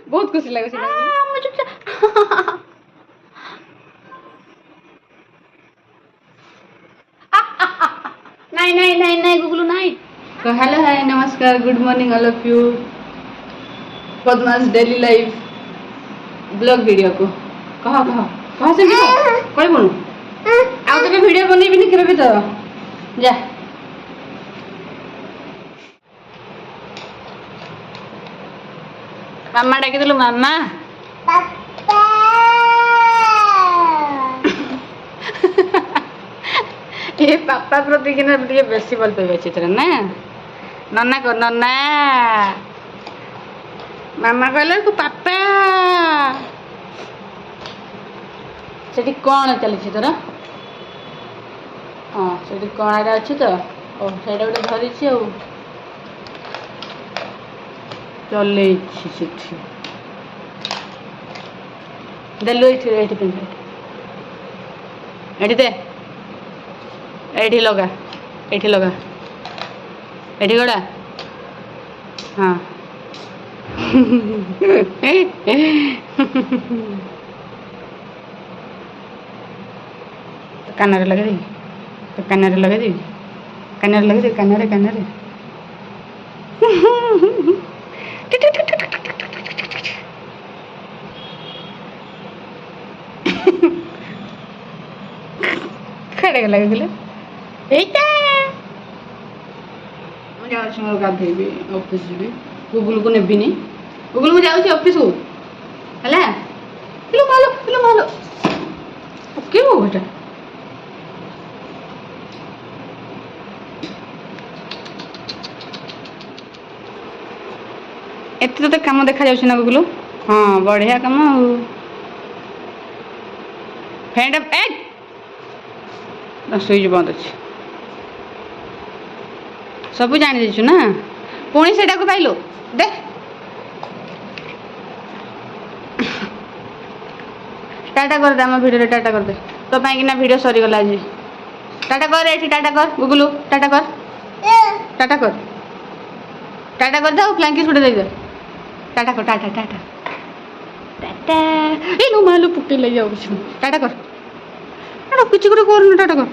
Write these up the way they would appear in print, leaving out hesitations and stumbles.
बहुत खुशी लगे नहीं नहीं नहीं नहीं गुगलू नहीं। तो हेलो हाय नमस्कार good morning all of you. Padma's daily life blog video को कह कह कह से कोई बोलू आउ तबे वीडियो बनेबी नि केबे तो जा मामा डाकी देलु मामा ये पापा प्रति कि बेसी भल पाइबा चित्र ना नन्ना को नन्ना मामा कहला को पापा सेठी कौन चली तोर हाँ से कणाटा अच्छी तो ओ सैटा गोटे धरी चल देलु ये दे एठी लगा एठी गड़ा हाँ तो कान लगा दी तो कान लगा दी कान लगा दी कान खड़े लगे गाधेबी ऑफिस जी गुगुल को नेबिनी गुगुल को जाऊँ ऑफिस को है पिलो मालो ओके वो बेटा एत तो कम देखा जाऊँ ना गुगुल हाँ बढ़िया कम फैन स्विच बंद अच्छे सब जानी देचु ना पुणी से पाइलु देख टाटा कर दे आम भिडियो टाटा कर दे तो पाइकिना भिडियो सरीगला आज टाटा कर ये टाटा कर गुगुलू टाटा कर दे फ्लांकी छुटे दे टाटा कर टाटा टाटा टाटा ए नो मालू पुट्टी ले जाओ टाटा कर कुछ कर टाटा कर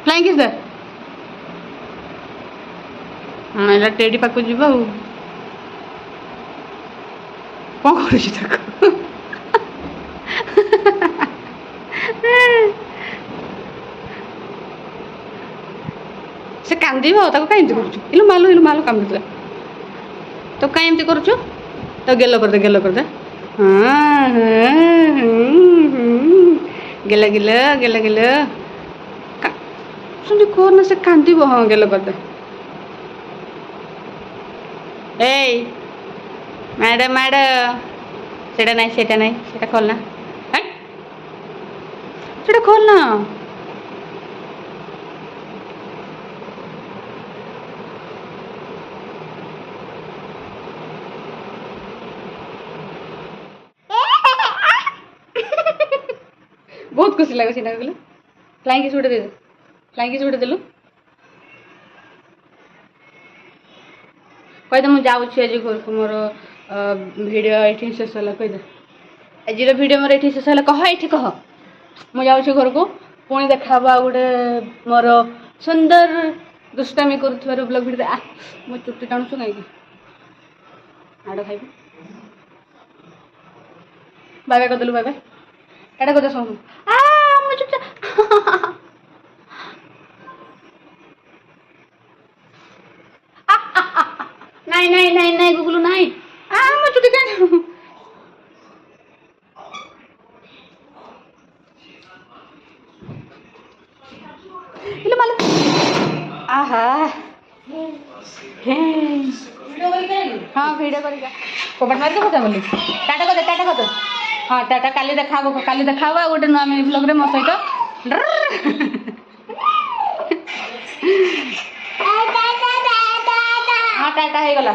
फ्लाइंग दे हाँ एला टेडी पाक जीव कौन कर से कांदी कहीं कर मालो काम तो कहीं एमती कर तो गेलो कर दे हाँ गेला सुन कौन से कांदी हाँ गेलो कर दे ए मैडम सेटा नहीं खोलना सेटा खोलना बहुत खुशी लगे सीना बोले फ्लाइंग किस उड़े देलु कहीदे मुझे आज घर को मोर वीडियो ये शेष है कहीदे आज वीडियो मोर ये शेष है कह ये कह मुझे घर को पुणी देखा गोटे मोर सुंदर दुष्टामी कर ब्लॉग वीडियो आ मो चुट्टी टाणुछु कहीं आड़ खाइबी बाय बाय करदेलु बाय बाय टाटा कर दे सब नहीं नहीं नहीं नहीं गुगलू नहीं मैं चुटी कहीं मालो आहा हाँ वीडियो कर कबाट मार के बोली टाटा कर दे हाँ टाटा काली देखा गोटे नुआ ब्लॉग रे मो सहित हाँ टाटा हो गला।